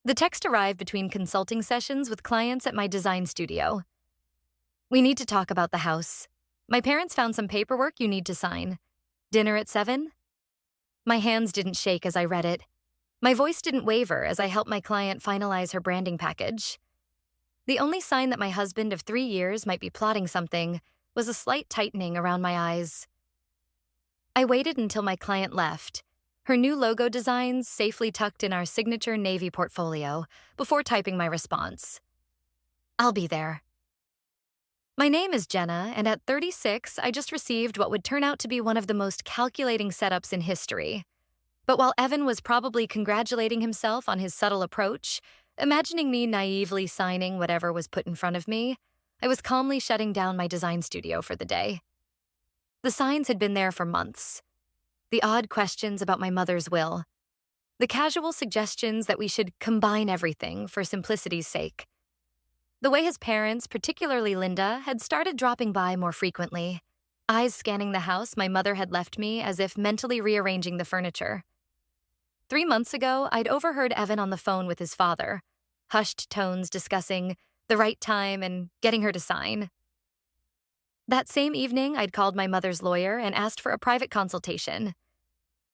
The text arrived between consulting sessions with clients at my design studio. We need to talk about the house. My parents found some paperwork you need to sign. Dinner at 7? My hands didn't shake as I read it. My voice didn't waver as I helped my client finalize her branding package. The only sign that my husband of 3 years might be plotting something was a slight tightening around my eyes. I waited until my client left, her new logo designs safely tucked in our signature navy portfolio, before typing my response. I'll be there. My name is Jenna, and at 36, I just received what would turn out to be one of the most calculating setups in history. But while Evan was probably congratulating himself on his subtle approach, imagining me naively signing whatever was put in front of me, I was calmly shutting down my design studio for the day. The signs had been there for months. The odd questions about my mother's will. The casual suggestions that we should combine everything for simplicity's sake. The way his parents, particularly Linda, had started dropping by more frequently, eyes scanning the house my mother had left me as if mentally rearranging the furniture. 3 months ago, I'd overheard Evan on the phone with his father, hushed tones discussing the right time and getting her to sign. That same evening, I'd called my mother's lawyer and asked for a private consultation.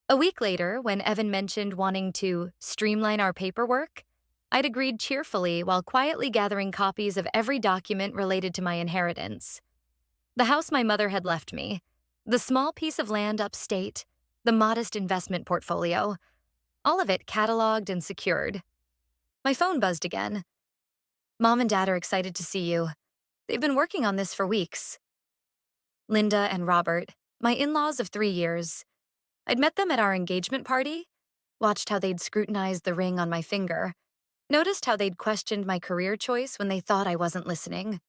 A week later, when Evan mentioned wanting to streamline our paperwork, I'd agreed cheerfully while quietly gathering copies of every document related to my inheritance. The house my mother had left me, the small piece of land upstate, the modest investment portfolio, all of it cataloged and secured. My phone buzzed again. Mom and Dad are excited to see you. They've been working on this for weeks. Linda and Robert, my in-laws of 3 years. I'd met them at our engagement party, watched how they'd scrutinized the ring on my finger, noticed how they'd questioned my career choice when they thought I wasn't listening.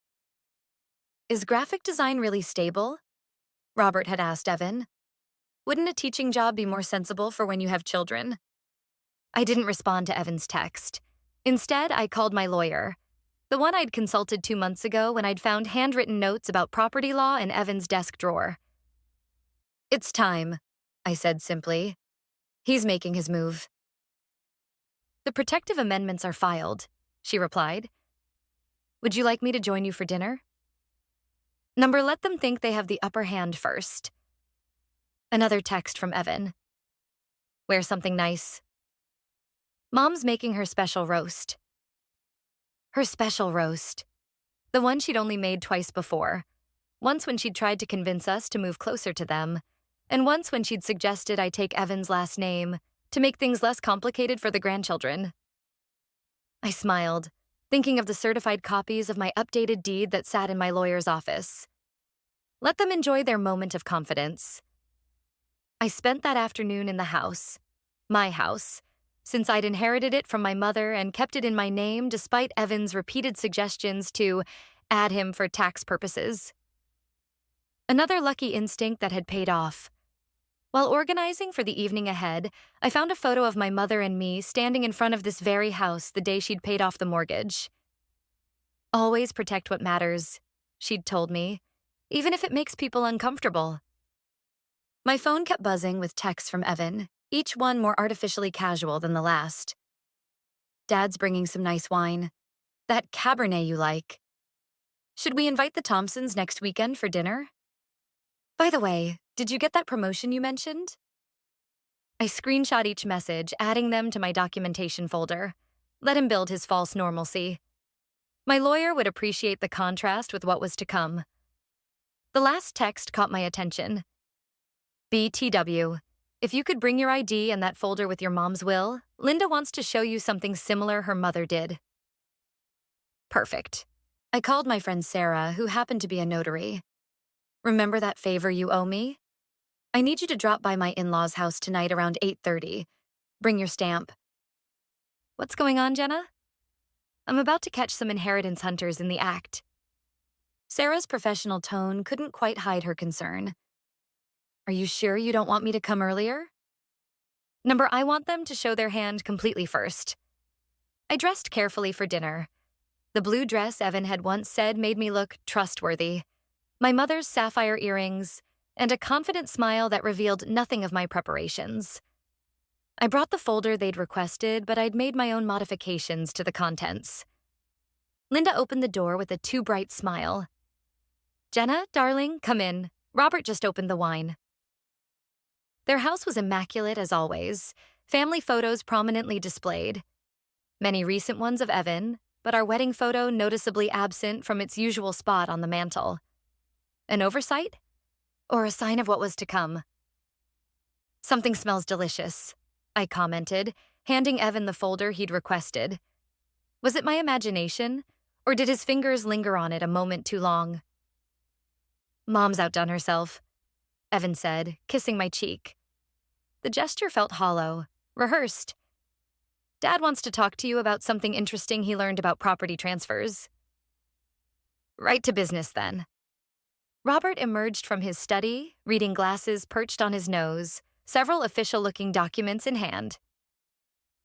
Is graphic design really stable? Robert had asked Evan. Wouldn't a teaching job be more sensible for when you have children? I didn't respond to Evan's text. Instead, I called my lawyer, the one I'd consulted 2 months ago when I'd found handwritten notes about property law in Evan's desk drawer. It's time, I said simply. He's making his move. The protective amendments are filed, she replied. Would you like me to join you for dinner? Number, let them think they have the upper hand first. Another text from Evan. Wear something nice. Mom's making her special roast. Her special roast. The one she'd only made twice before. Once when she'd tried to convince us to move closer to them, and once when she'd suggested I take Evan's last name to make things less complicated for the grandchildren. I smiled, thinking of the certified copies of my updated deed that sat in my lawyer's office. Let them enjoy their moment of confidence. I spent that afternoon in the house, my house, since I'd inherited it from my mother and kept it in my name despite Evan's repeated suggestions to add him for tax purposes. Another lucky instinct that had paid off. While organizing for the evening ahead, I found a photo of my mother and me standing in front of this very house the day she'd paid off the mortgage. Always protect what matters, she'd told me, even if it makes people uncomfortable. My phone kept buzzing with texts from Evan, each one more artificially casual than the last. Dad's bringing some nice wine. That Cabernet you like. Should we invite the Thompsons next weekend for dinner? By the way, did you get that promotion you mentioned? I screenshot each message, adding them to my documentation folder. Let him build his false normalcy. My lawyer would appreciate the contrast with what was to come. The last text caught my attention. BTW, if you could bring your ID and that folder with your mom's will, Linda wants to show you something similar her mother did. Perfect. I called my friend Sarah, who happened to be a notary. Remember that favor you owe me? I need you to drop by my in-laws' house tonight around 8:30. Bring your stamp. What's going on, Jenna? I'm about to catch some inheritance hunters in the act. Sarah's professional tone couldn't quite hide her concern. Are you sure you don't want me to come earlier? Number, I want them to show their hand completely first. I dressed carefully for dinner. The blue dress Evan had once said made me look trustworthy. My mother's sapphire earrings, and a confident smile that revealed nothing of my preparations. I brought the folder they'd requested, but I'd made my own modifications to the contents. Linda opened the door with a too bright smile. Jenna, darling, come in. Robert just opened the wine. Their house was immaculate as always, family photos prominently displayed. Many recent ones of Evan, but our wedding photo noticeably absent from its usual spot on the mantel. An oversight? Or a sign of what was to come? Something smells delicious, I commented, handing Evan the folder he'd requested. Was it my imagination, or did his fingers linger on it a moment too long? Mom's outdone herself, Evan said, kissing my cheek. The gesture felt hollow, rehearsed. Dad wants to talk to you about something interesting he learned about property transfers. Right to business, then. Robert emerged from his study, reading glasses perched on his nose, several official-looking documents in hand.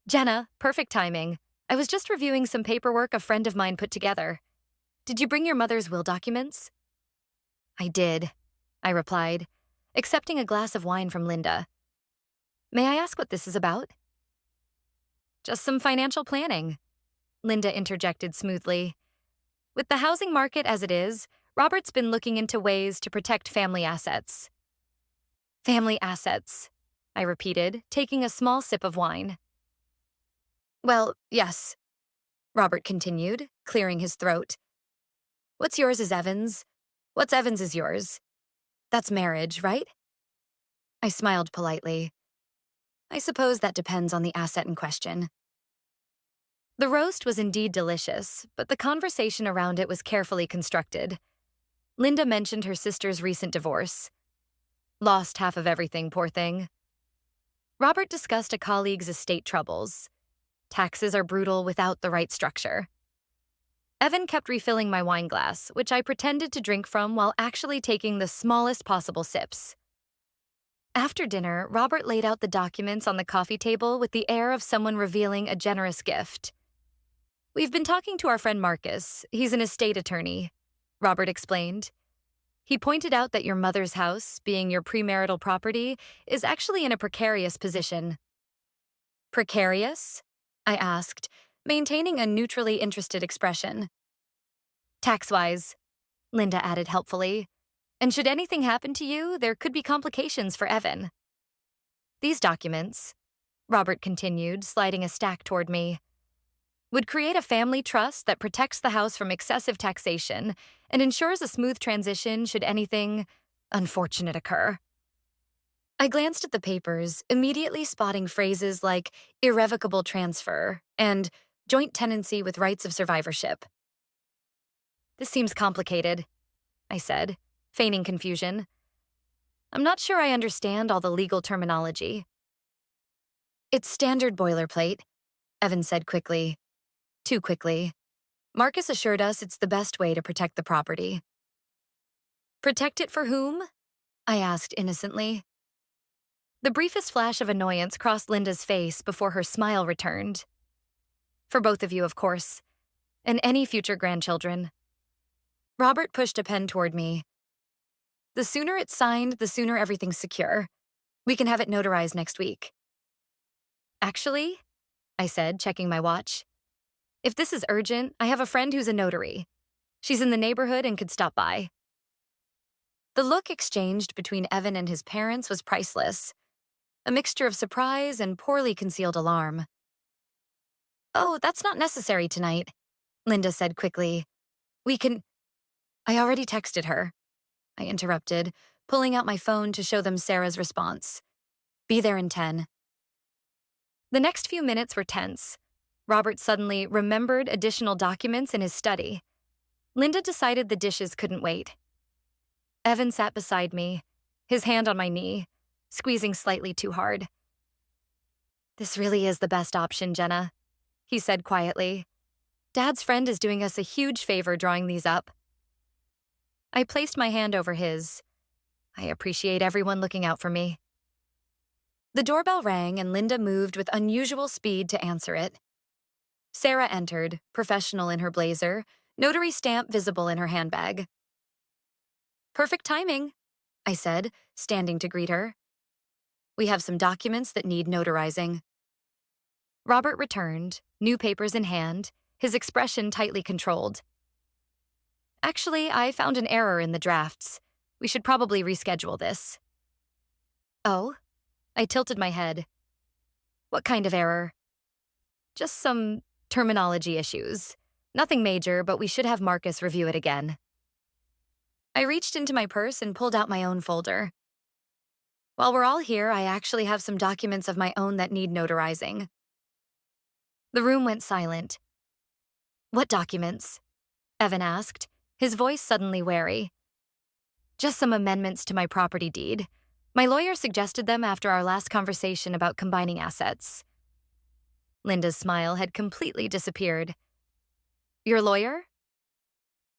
Jenna, perfect timing. I was just reviewing some paperwork a friend of mine put together. Did you bring your mother's will documents? I did, I replied, accepting a glass of wine from Linda. May I ask what this is about? Just some financial planning, Linda interjected smoothly. With the housing market as it is, Robert's been looking into ways to protect family assets. Family assets, I repeated, taking a small sip of wine. Well, yes, Robert continued, clearing his throat. What's yours is Evan's. What's Evan's is yours. That's marriage, right? I smiled politely. I suppose that depends on the asset in question. The roast was indeed delicious, but the conversation around it was carefully constructed. Linda mentioned her sister's recent divorce. Lost half of everything, poor thing. Robert discussed a colleague's estate troubles. Taxes are brutal without the right structure. Evan kept refilling my wine glass, which I pretended to drink from while actually taking the smallest possible sips. After dinner, Robert laid out the documents on the coffee table with the air of someone revealing a generous gift. We've been talking to our friend Marcus. He's an estate attorney, Robert explained. He pointed out that your mother's house, being your premarital property, is actually in a precarious position. Precarious? I asked, maintaining a neutrally interested expression. Tax-wise, Linda added helpfully. And should anything happen to you, there could be complications for Evan. These documents, Robert continued, sliding a stack toward me, would create a family trust that protects the house from excessive taxation and ensures a smooth transition should anything unfortunate occur. I glanced at the papers, immediately spotting phrases like irrevocable transfer and joint tenancy with rights of survivorship. This seems complicated, I said, feigning confusion. I'm not sure I understand all the legal terminology. It's standard boilerplate, Evan said quickly. Too quickly. Marcus assured us it's the best way to protect the property. Protect it for whom? I asked innocently. The briefest flash of annoyance crossed Linda's face before her smile returned. For both of you, of course, and any future grandchildren. Robert pushed a pen toward me. The sooner it's signed, the sooner everything's secure. We can have it notarized next week. Actually, I said, checking my watch, if this is urgent, I have a friend who's a notary. She's in the neighborhood and could stop by. The look exchanged between Evan and his parents was priceless, a mixture of surprise and poorly concealed alarm. Oh, that's not necessary tonight, Linda said quickly. I already texted her, I interrupted, pulling out my phone to show them Sarah's response. Be there in 10. The next few minutes were tense. Robert suddenly remembered additional documents in his study. Linda decided the dishes couldn't wait. Evan sat beside me, his hand on my knee, squeezing slightly too hard. This really is the best option, Jenna, he said quietly. Dad's friend is doing us a huge favor drawing these up. I placed my hand over his. I appreciate everyone looking out for me. The doorbell rang and Linda moved with unusual speed to answer it. Sarah entered, professional in her blazer, notary stamp visible in her handbag. Perfect timing, I said, standing to greet her. We have some documents that need notarizing. Robert returned, new papers in hand, his expression tightly controlled. Actually, I found an error in the drafts. We should probably reschedule this. Oh? I tilted my head. What kind of error? Just some terminology issues. Nothing major, but we should have Marcus review it again. I reached into my purse and pulled out my own folder. While we're all here, I actually have some documents of my own that need notarizing. The room went silent. What documents? Evan asked, his voice suddenly wary. Just some amendments to my property deed. My lawyer suggested them after our last conversation about combining assets. Linda's smile had completely disappeared. Your lawyer?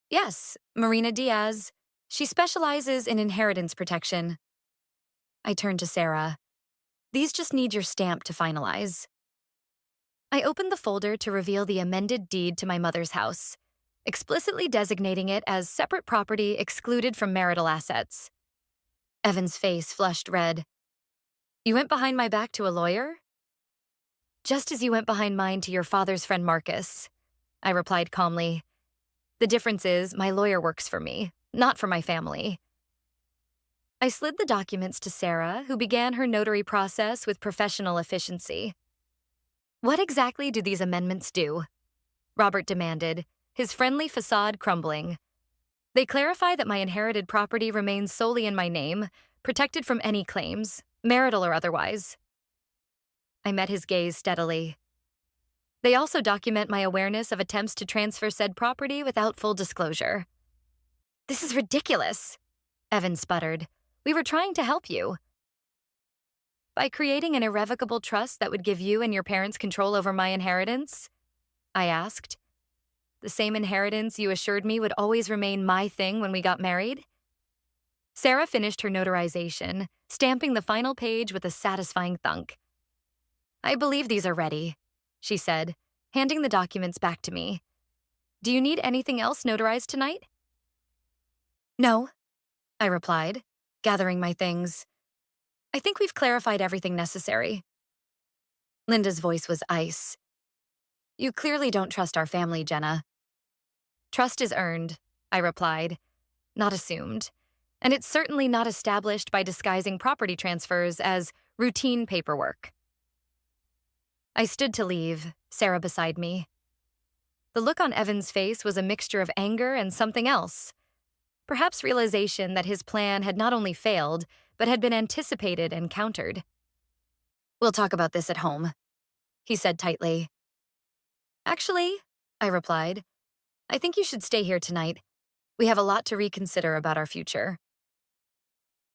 Yes, Marina Diaz. She specializes in inheritance protection. I turned to Sarah. These just need your stamp to finalize. I opened the folder to reveal the amended deed to my mother's house, explicitly designating it as separate property excluded from marital assets. Evan's face flushed red. You went behind my back to a lawyer? Just as you went behind mine to your father's friend Marcus, I replied calmly. The difference is my lawyer works for me, not for my family. I slid the documents to Sarah, who began her notary process with professional efficiency. What exactly do these amendments do? Robert demanded, his friendly facade crumbling. They clarify that my inherited property remains solely in my name, protected from any claims, marital or otherwise. I met his gaze steadily. They also document my awareness of attempts to transfer said property without full disclosure. This is ridiculous, Evan sputtered. We were trying to help you. By creating an irrevocable trust that would give you and your parents control over my inheritance? I asked. The same inheritance you assured me would always remain my thing when we got married? Sarah finished her notarization, stamping the final page with a satisfying thunk. I believe these are ready, she said, handing the documents back to me. Do you need anything else notarized tonight? No, I replied, gathering my things. I think we've clarified everything necessary. Linda's voice was ice. You clearly don't trust our family, Jenna. Trust is earned, I replied, not assumed. And it's certainly not established by disguising property transfers as routine paperwork. I stood to leave, Sarah beside me. The look on Evan's face was a mixture of anger and something else. Perhaps realization that his plan had not only failed, but had been anticipated and countered. We'll talk about this at home, he said tightly. Actually, I replied, I think you should stay here tonight. We have a lot to reconsider about our future.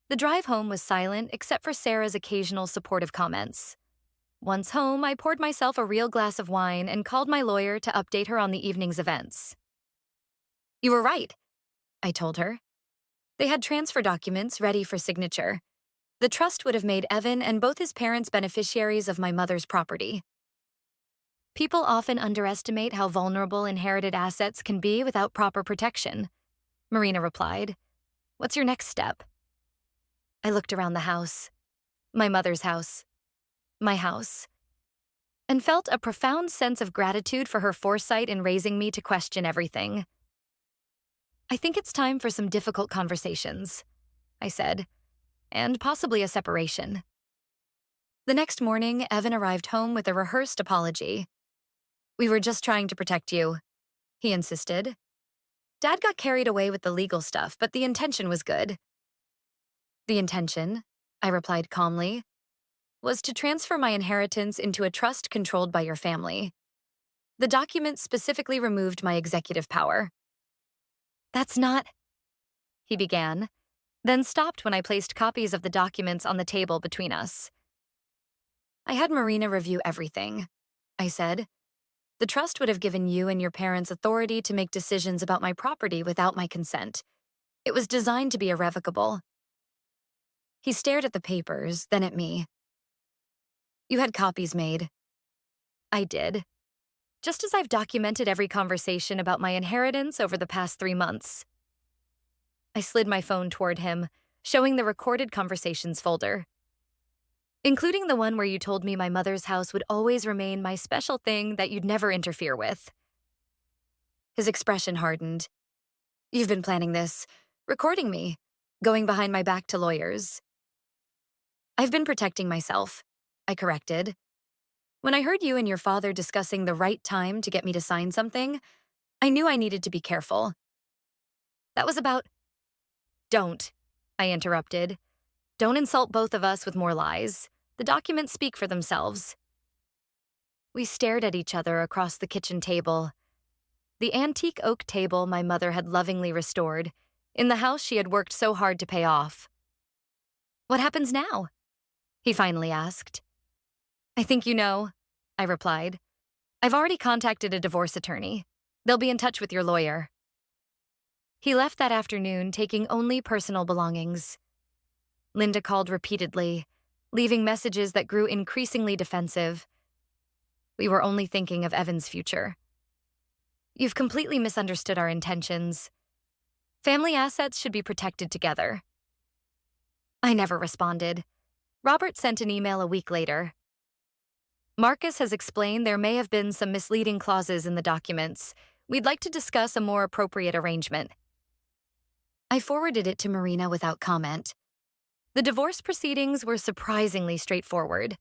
The drive home was silent except for Sarah's occasional supportive comments. Once home, I poured myself a real glass of wine and called my lawyer to update her on the evening's events. You were right, I told her. They had transfer documents ready for signature. The trust would have made Evan and both his parents beneficiaries of my mother's property. People often underestimate how vulnerable inherited assets can be without proper protection, Marina replied. What's your next step? I looked around the house, my mother's house, my house, and felt a profound sense of gratitude for her foresight in raising me to question everything. I think it's time for some difficult conversations, I said, and possibly a separation. The next morning, Evan arrived home with a rehearsed apology. We were just trying to protect you, he insisted. Dad got carried away with the legal stuff, but the intention was good. The intention, I replied calmly, was to transfer my inheritance into a trust controlled by your family. The document specifically removed my executive power. That's not, he began, then stopped when I placed copies of the documents on the table between us. I had Marina review everything, I said. The trust would have given you and your parents authority to make decisions about my property without my consent. It was designed to be irrevocable. He stared at the papers, then at me. You had copies made. I did. Just as I've documented every conversation about my inheritance over the past 3 months. I slid my phone toward him, showing the recorded conversations folder. including the one where you told me my mother's house would always remain my special thing that you'd never interfere with. His expression hardened. You've been planning this, recording me, going behind my back to lawyers. I've been protecting myself, I corrected. When I heard you and your father discussing the right time to get me to sign something, I knew I needed to be careful. That was about... Don't, I interrupted. Don't insult both of us with more lies. The documents speak for themselves. We stared at each other across the kitchen table. The antique oak table my mother had lovingly restored, in the house she had worked so hard to pay off. What happens now? He finally asked. I think you know, I replied. I've already contacted a divorce attorney. They'll be in touch with your lawyer. He left that afternoon, taking only personal belongings. Linda called repeatedly, leaving messages that grew increasingly defensive. We were only thinking of Evan's future. You've completely misunderstood our intentions. Family assets should be protected together. I never responded. Robert sent an email a week later. Marcus has explained there may have been some misleading clauses in the documents. We'd like to discuss a more appropriate arrangement. I forwarded it to Marina without comment. The divorce proceedings were surprisingly straightforward.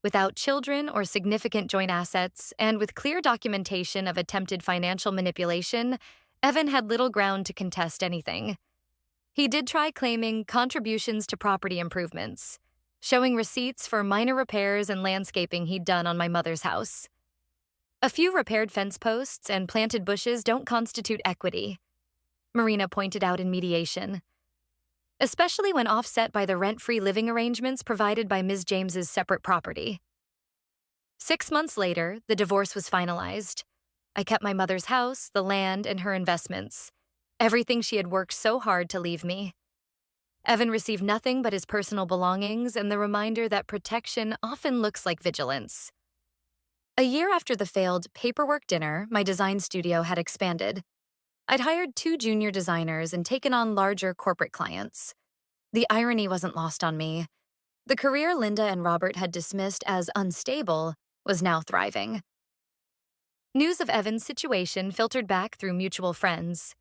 Without children or significant joint assets, and with clear documentation of attempted financial manipulation, Evan had little ground to contest anything. He did try claiming contributions to property improvements, showing receipts for minor repairs and landscaping he'd done on my mother's house. A few repaired fence posts and planted bushes don't constitute equity, Marina pointed out in mediation, especially when offset by the rent-free living arrangements provided by Ms. James's separate property. 6 months later, the divorce was finalized. I kept my mother's house, the land, and her investments, everything she had worked so hard to leave me. Evan received nothing but his personal belongings and the reminder that protection often looks like vigilance. A year after the failed paperwork dinner, my design studio had expanded. I'd hired 2 junior designers and taken on larger corporate clients. The irony wasn't lost on me. The career Linda and Robert had dismissed as unstable was now thriving. News of Evan's situation filtered back through mutual friends.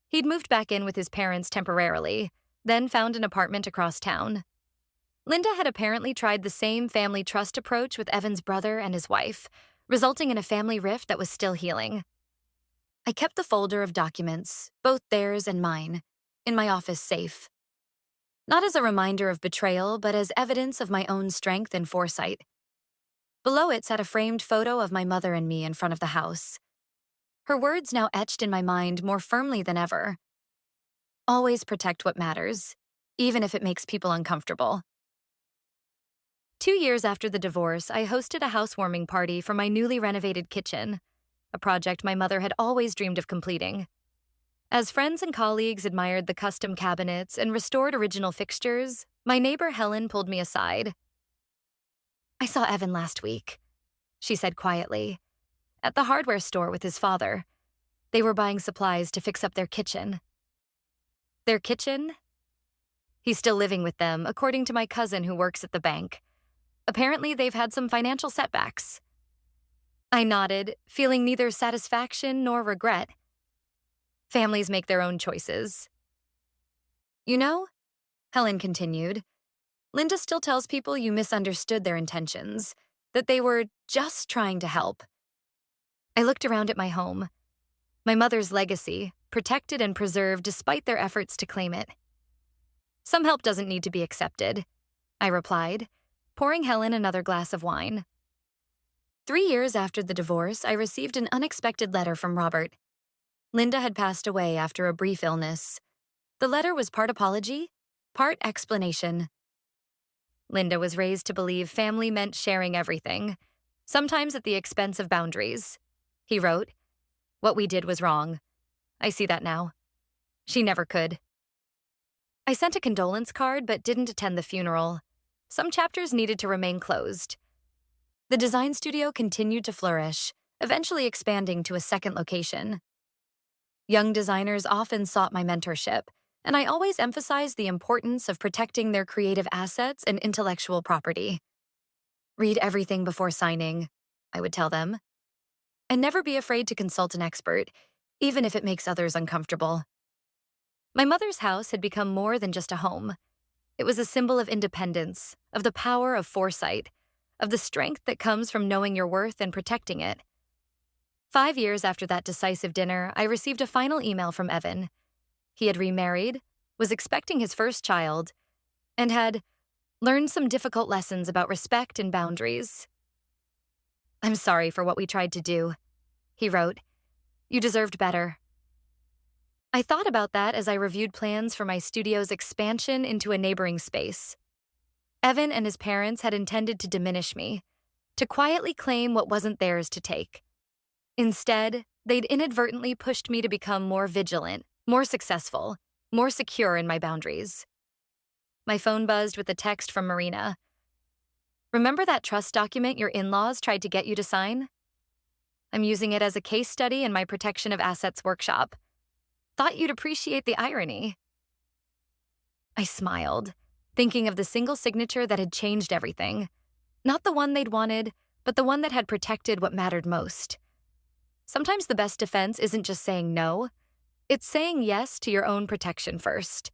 He'd moved back in with his parents temporarily, then found an apartment across town. Linda had apparently tried the same family trust approach with Evan's brother and his wife, resulting in a family rift that was still healing. I kept the folder of documents, both theirs and mine, in my office safe. Not as a reminder of betrayal, but as evidence of my own strength and foresight. Below it sat a framed photo of my mother and me in front of the house. Her words now etched in my mind more firmly than ever. Always protect what matters, even if it makes people uncomfortable. 2 years after the divorce, I hosted a housewarming party for my newly renovated kitchen, a project my mother had always dreamed of completing. As friends and colleagues admired the custom cabinets and restored original fixtures, my neighbor Helen pulled me aside. I saw Evan last week, she said quietly, at the hardware store with his father. They were buying supplies to fix up their kitchen. Their kitchen? He's still living with them, according to my cousin who works at the bank. Apparently, they've had some financial setbacks. I nodded, feeling neither satisfaction nor regret. Families make their own choices. You know, Helen continued, Linda still tells people you misunderstood their intentions, that they were just trying to help. I looked around at my home. My mother's legacy, protected and preserved despite their efforts to claim it. Some help doesn't need to be accepted, I replied, pouring Helen another glass of wine. 3 years after the divorce, I received an unexpected letter from Robert. Linda had passed away after a brief illness. The letter was part apology, part explanation. Linda was raised to believe family meant sharing everything, sometimes at the expense of boundaries. He wrote, "What we did was wrong. I see that now. She never could." I sent a condolence card but didn't attend the funeral. Some chapters needed to remain closed. The design studio continued to flourish, eventually expanding to a second location. Young designers often sought my mentorship, and I always emphasized the importance of protecting their creative assets and intellectual property. Read everything before signing, I would tell them. And never be afraid to consult an expert, even if it makes others uncomfortable. My mother's house had become more than just a home. It was a symbol of independence, of the power of foresight, of the strength that comes from knowing your worth and protecting it. 5 years after that decisive dinner, I received a final email from Evan. He had remarried, was expecting his first child, and had learned some difficult lessons about respect and boundaries. "I'm sorry for what we tried to do," he wrote. "You deserved better." I thought about that as I reviewed plans for my studio's expansion into a neighboring space. Evan and his parents had intended to diminish me, to quietly claim what wasn't theirs to take. Instead, they'd inadvertently pushed me to become more vigilant, more successful, more secure in my boundaries. My phone buzzed with a text from Marina. "Remember that trust document your in-laws tried to get you to sign? I'm using it as a case study in my protection of assets workshop. Thought you'd appreciate the irony." I smiled, thinking of the single signature that had changed everything. Not the one they'd wanted, but the one that had protected what mattered most. Sometimes the best defense isn't just saying no, it's saying yes to your own protection first.